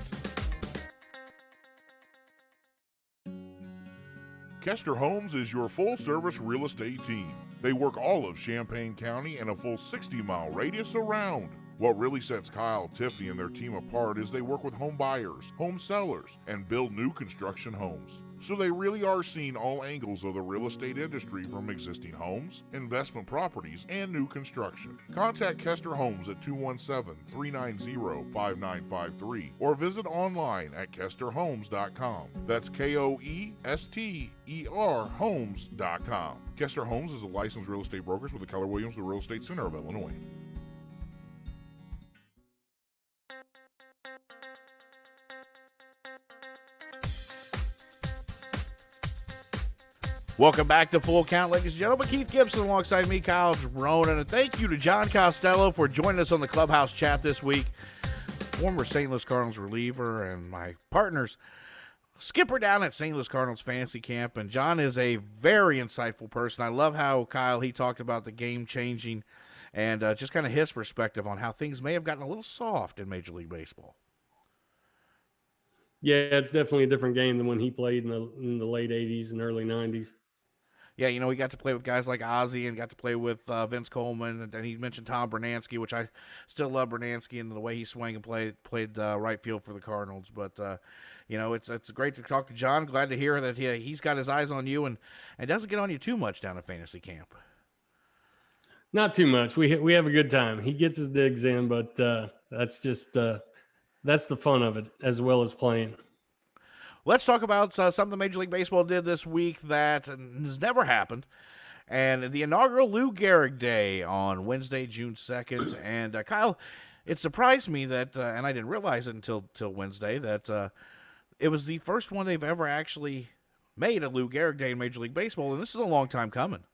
Kester Homes is your full-service real estate team. They work all of Champaign County and a full 60-mile radius around. What really sets Kyle, Tiffany, and their team apart is they work with home buyers, home sellers, and build new construction homes. So they really are seeing all angles of the real estate industry, from existing homes, investment properties, and new construction. Contact Kester Homes at 217-390-5953 or visit online at kesterhomes.com. That's KOESTER homes.com. Kester Homes is a licensed real estate broker with the Keller Williams, the Real Estate Center of Illinois. Welcome back to Full Count, ladies and gentlemen. Keith Gibson alongside me, Kyle Ronan. And thank you to John Costello for joining us on the Clubhouse Chat this week. Former St. Louis Cardinals reliever and my partner's skipper down at St. Louis Cardinals Fantasy Camp. And John is a very insightful person. I love how, Kyle, he talked about the game changing and just kind of his perspective on how things may have gotten a little soft in Major League Baseball. Yeah, it's definitely a different game than when he played in the late 80s and early 90s. Yeah, you know, he got to play with guys like Ozzy and got to play with Vince Coleman. And he mentioned Tom Bernansky, which I still love Bernansky and the way he swung and played right field for the Cardinals. But, you know, it's great to talk to John. Glad to hear that he's got his eyes on you and doesn't get on you too much down at Fantasy Camp. Not too much. We have a good time. He gets his digs in, but that's just that's the fun of it, as well as playing. Let's talk about something Major League Baseball did this week that has never happened. And the inaugural Lou Gehrig Day on Wednesday, June 2nd. And, Kyle, it surprised me that, and I didn't realize it until Wednesday, that it was the first one they've ever actually made a Lou Gehrig Day in Major League Baseball. And this is a long time coming.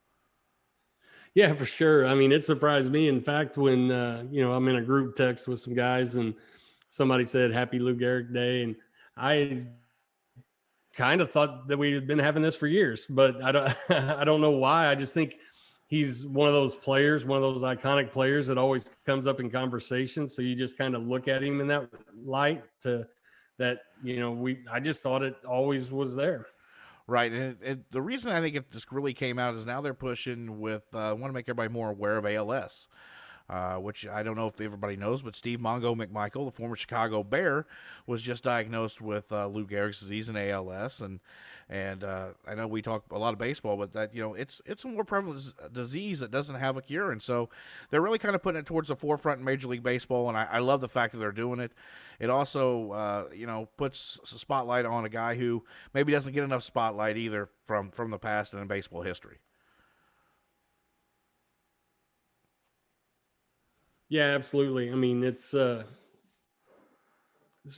Yeah, for sure. I mean, it surprised me. In fact, when, I'm in a group text with some guys and somebody said, Happy Lou Gehrig Day. And I kind of thought that we had been having this for years, but I don't know why. I just think he's one of those players, one of those iconic players that always comes up in conversation. So you just kind of look at him in that light I just thought it always was there. Right. And the reason I think it just really came out is now they're pushing with, want to make everybody more aware of ALS. Which I don't know if everybody knows, but Steve Mongo McMichael, the former Chicago Bear, was just diagnosed with Lou Gehrig's disease and ALS, and I know we talk a lot of baseball, but that it's a more prevalent disease that doesn't have a cure, and so they're really kind of putting it towards the forefront in Major League Baseball, and I love the fact that they're doing it. It also puts a spotlight on a guy who maybe doesn't get enough spotlight either from the past and in baseball history. Yeah, absolutely. I mean, it's a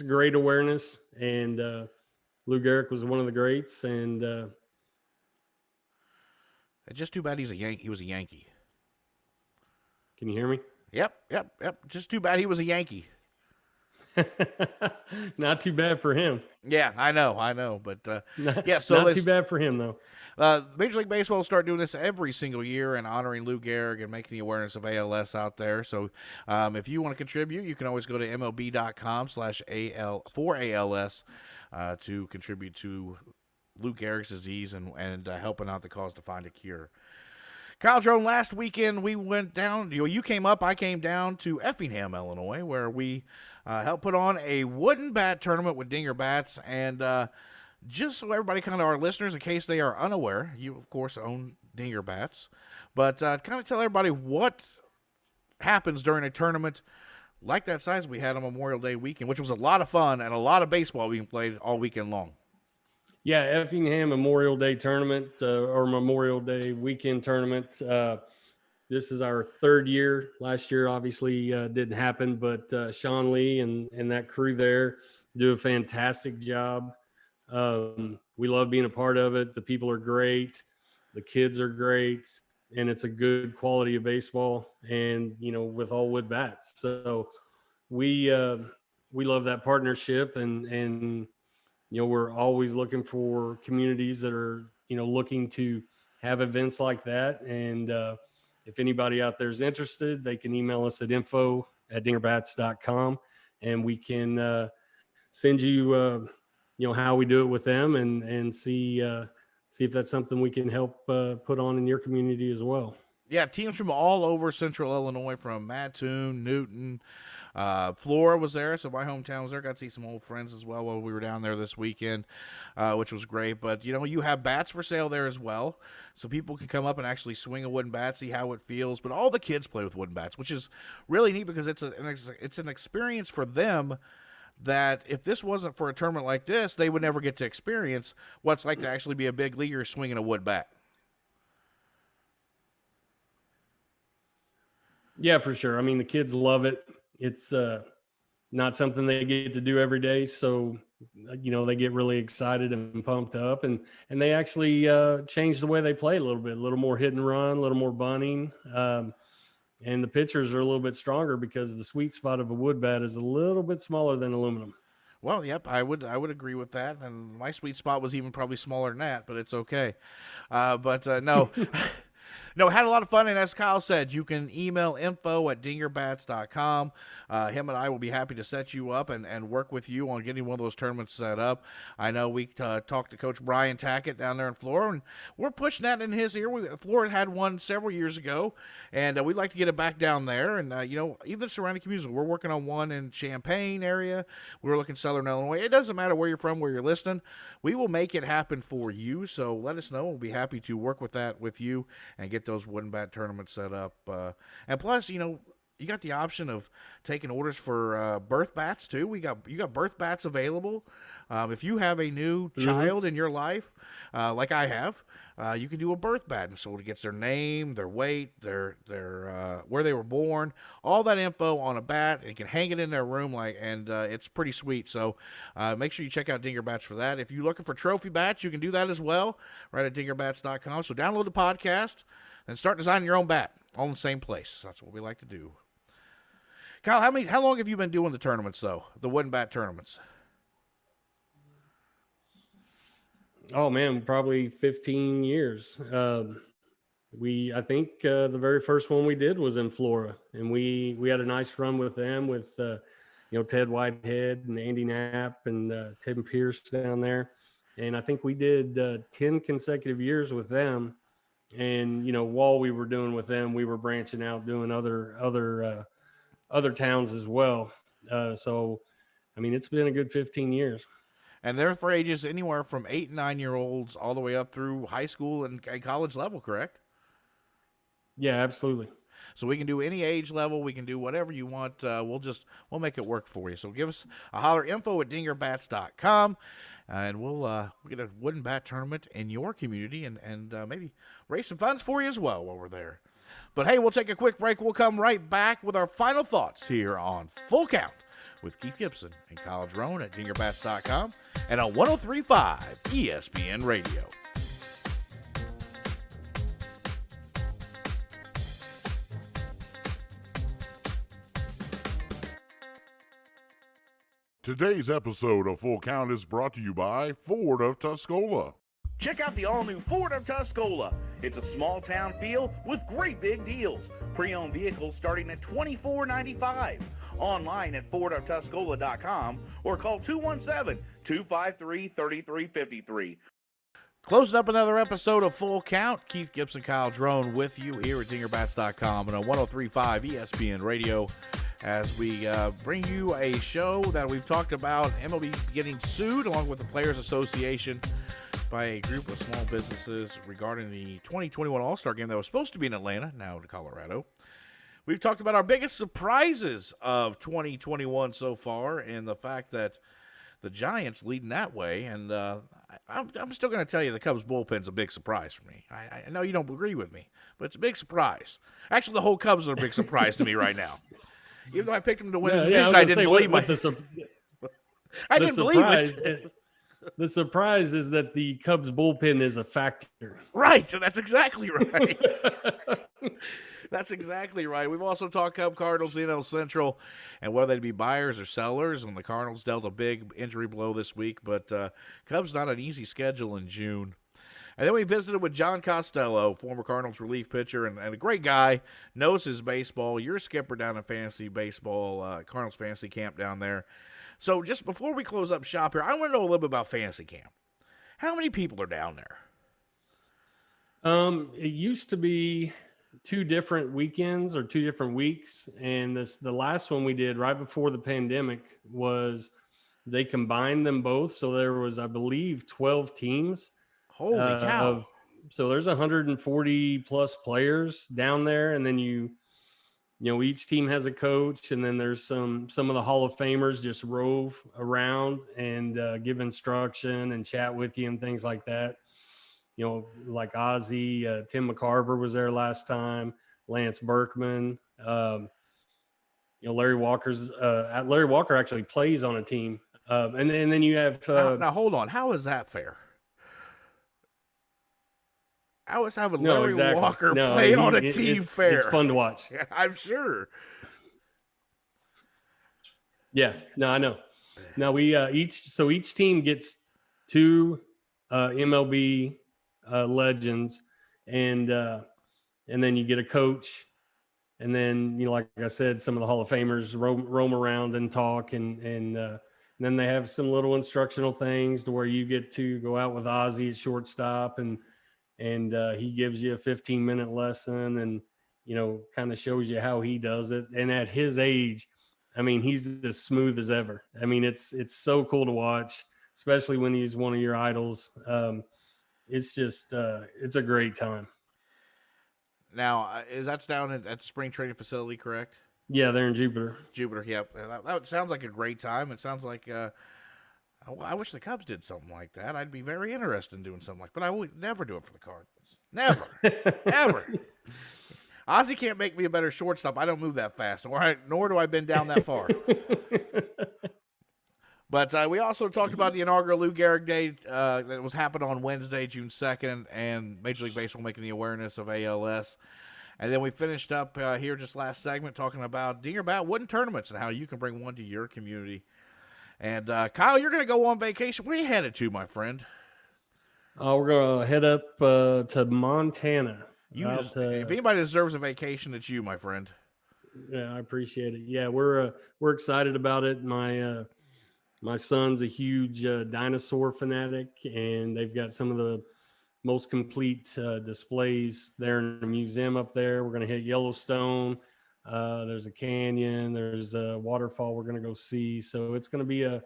great awareness, and Lou Gehrig was one of the greats, and it's just too bad he's a Yankee. He was a Yankee. Can you hear me? Yep. Just too bad he was a Yankee. Not too bad for him. Yeah, I know, but yeah. So Not too bad for him though. Major League Baseball will start doing this every single year and honoring Lou Gehrig and making the awareness of ALS out there. So if you want to contribute, you can always go to MLB.com/AL4ALS to contribute to Lou Gehrig's disease and helping out the cause to find a cure. Kyle Drone, last weekend we went down, you came up, I came down to Effingham, Illinois, where we helped put on a wooden bat tournament with Dinger Bats. And just so everybody, kind of our listeners, in case they are unaware, you, of course, own Dinger Bats. But kind of tell everybody what happens during a tournament like that size we had on Memorial Day weekend, which was a lot of fun and a lot of baseball being played all weekend long. Yeah, Effingham Memorial Day tournament or Memorial Day weekend tournament. This is our third year. Last year, obviously, didn't happen, but Sean Lee and that crew there do a fantastic job. We love being a part of it. The people are great. The kids are great. And it's a good quality of baseball and, with all wood bats. So we love that partnership and we're always looking for communities that are, looking to have events like that. And if anybody out there is interested, they can email us at info@dingerbats.com and we can send you, how we do it with them and see if that's something we can help put on in your community as well. Yeah, teams from all over Central Illinois, from Mattoon, Newton, Flora was there, so my hometown was there. Got to see some old friends as well while we were down there this weekend, which was great. But, you have bats for sale there as well, so people can come up and actually swing a wooden bat, see how it feels. But all the kids play with wooden bats, which is really neat because it's an experience for them that if this wasn't for a tournament like this, they would never get to experience what it's like to actually be a big leaguer swinging a wood bat. Yeah, for sure. I mean, the kids love it. It's not something they get to do every day. So, they get really excited and pumped up and they actually change the way they play a little more hit and run, a little more bunting. And the pitchers are a little bit stronger because the sweet spot of a wood bat is a little bit smaller than aluminum. Well, yep, I would agree with that. And my sweet spot was even probably smaller than that, but it's okay. No. No, had a lot of fun, and as Kyle said, you can email info@dingerbats.com. Him and I will be happy to set you up and work with you on getting one of those tournaments set up. I know we talked to Coach Brian Tackett down there in Florida, and we're pushing that in his ear. Florida had one several years ago, and we'd like to get it back down there. And, even surrounding communities, we're working on one in Champaign area. We're looking Southern Illinois. It doesn't matter where you're from, where you're listening. We will make it happen for you, so let us know. We'll be happy to work with that with you and get those wooden bat tournaments set up. And plus, you got the option of taking orders for birth bats too. You got birth bats available. If you have a new child in your life, like I have, you can do a birth bat, and so it gets their name, their weight, their where they were born, all that info on a bat, and you can hang it in their room, and it's pretty sweet. So make sure you check out Dinger Bats for that. If you're looking for trophy bats, you can do that as well, right at dingerbats.com. So download the podcast and start designing your own bat, all in the same place. That's what we like to do. Kyle, how long have you been doing the tournaments, though, the wooden bat tournaments? Oh man, probably 15 years. I think the very first one we did was in Florida, and we had a nice run with them with Ted Whitehead and Andy Knapp and Tim Pierce down there, and I think we did 10 consecutive years with them. And while we were doing with them, we were branching out doing other towns as well. So, I mean, it's been a good 15 years. And they're for ages anywhere from 8 and 9-year-olds all the way up through high school and college level, correct? Yeah, absolutely. So we can do any age level. We can do whatever you want. We'll make it work for you. So give us a holler, info@dingerbats.com, and we'll get a wooden bat tournament in your community and maybe raise some funds for you as well while we're there. But hey, we'll take a quick break. We'll come right back with our final thoughts here on Full Count with Keith Gibson and Kyle Drone at dingerbats.com and on 103.5 ESPN Radio. Today's episode of Full Count is brought to you by Ford of Tuscola. Check out the all-new Ford of Tuscola. It's a small-town feel with great big deals. Pre-owned vehicles starting at $24.95. Online at FordofTuscola.com or call 217-253-3353. Closing up another episode of Full Count. Keith Gibson, Kyle Drone with you here at DingerBats.com and on 103.5 ESPN Radio as we bring you a show that we've talked about MLB getting sued along with the Players Association by a group of small businesses regarding the 2021 All-Star Game that was supposed to be in Atlanta, now in Colorado. We've talked about our biggest surprises of 2021 so far and the fact that the Giants leading that way, and I'm still going to tell you the Cubs bullpen's a big surprise for me. I know you don't agree with me, but it's a big surprise. Actually, the whole Cubs are a big surprise to me right now. Even though I picked them to win the division, I didn't believe I didn't believe it. The surprise is that the Cubs bullpen is a factor. Right, that's exactly right. That's exactly right. We've also talked Cub Cardinals, NL Central, and whether they'd be buyers or sellers. And the Cardinals dealt a big injury blow this week, but Cubs not an easy schedule in June. And then we visited with John Costello, former Cardinals relief pitcher and a great guy, knows his baseball. You're a skipper down in fantasy baseball, Cardinals Fantasy Camp down there. So just before we close up shop here, I want to know a little bit about Fantasy Camp. How many people are down there? It used to be 2 different weekends or 2 different weeks. And the last one we did right before the pandemic was they combined them both. So there was, I believe, 12 teams. Holy cow. So there's 140 plus players down there. And then you know, each team has a coach, and then there's some of the Hall of Famers just rove around and give instruction and chat with you and things like that. You know, like Ozzy, Tim McCarver was there last time, Lance Berkman. You know, Larry Walker actually plays on a team. And then you have now hold on. How is that fair? How is having Larry Walker play on a team fair? It's fun to watch. Yeah, I'm sure. Yeah, no, I know. Now we each team gets 2 MLB legends, and then you get a coach, and then, you know, like I said, some of the Hall of Famers roam around and talk, and then they have some little instructional things to where you get to go out with Ozzy at shortstop, and he gives you a 15-minute lesson, and, you know, kind of shows you how he does it. And at his age, I mean, he's as smooth as ever. I mean, it's so cool to watch, especially when he's one of your idols. It's just it's a great time. Now, that's down at the spring training facility, correct? Yeah, they're in Jupiter. Yeah. That sounds like a great time. It sounds like I wish the Cubs did something like that. I'd be very interested in doing something like that. But I would never do it for the Cardinals. Never. Ever. Ozzy can't make me a better shortstop. I don't move that fast, nor do I bend down that far. But we also talked about the inaugural Lou Gehrig Day that was happening on Wednesday, June 2nd, and Major League Baseball making the awareness of ALS. And then we finished up here just last segment talking about Dinger Bat wooden tournaments and how you can bring one to your community. And Kyle, you're going to go on vacation. Where are you headed to, my friend? We're going to head up to Montana. If anybody deserves a vacation, it's you, my friend. Yeah, I appreciate it. Yeah, we're excited about it. My son's a huge dinosaur fanatic, and they've got some of the most complete displays there in the museum up there. We're going to hit Yellowstone. There's a canyon. There's a waterfall we're going to go see. So it's going to be a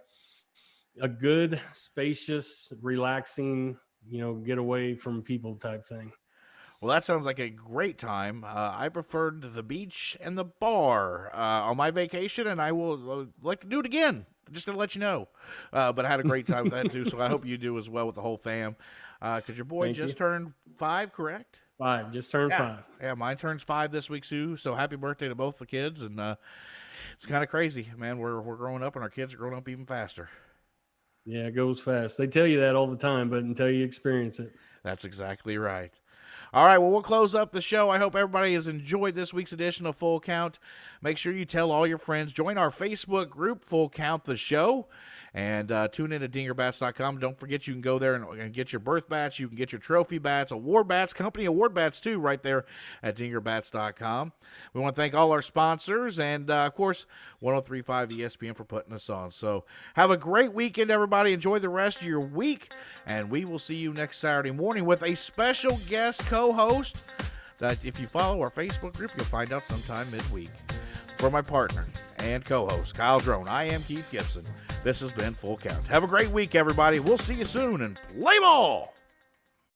good, spacious, relaxing, you know, get away from people type thing. Well, that sounds like a great time. I preferred the beach and the bar on my vacation, and I will like to do it again. Just going to let you know. But I had a great time with that, too, so I hope you do as well with the whole fam. Because your boy turned 5, correct? 5, just turned 5. Yeah, mine turns 5 this week, too. So happy birthday to both the kids. And it's kind of crazy, man. We're growing up, and our kids are growing up even faster. Yeah, it goes fast. They tell you that all the time, but until you experience it. That's exactly right. All right, well, we'll close up the show. I hope everybody has enjoyed this week's edition of Full Count. Make sure you tell all your friends. Join our Facebook group, Full Count the Show. And tune in to dingerbats.com. Don't forget you can go there and get your birth bats. You can get your trophy bats, award bats, company award bats too, right there at dingerbats.com. We want to thank all our sponsors and, of course, 103.5 ESPN for putting us on. So have a great weekend, everybody. Enjoy the rest of your week. And we will see you next Saturday morning with a special guest co-host that if you follow our Facebook group, you'll find out sometime midweek. For my partner and co-host, Kyle Drone, I am Keith Gibson. This has been Full Count. Have a great week, everybody. We'll see you soon, and play ball!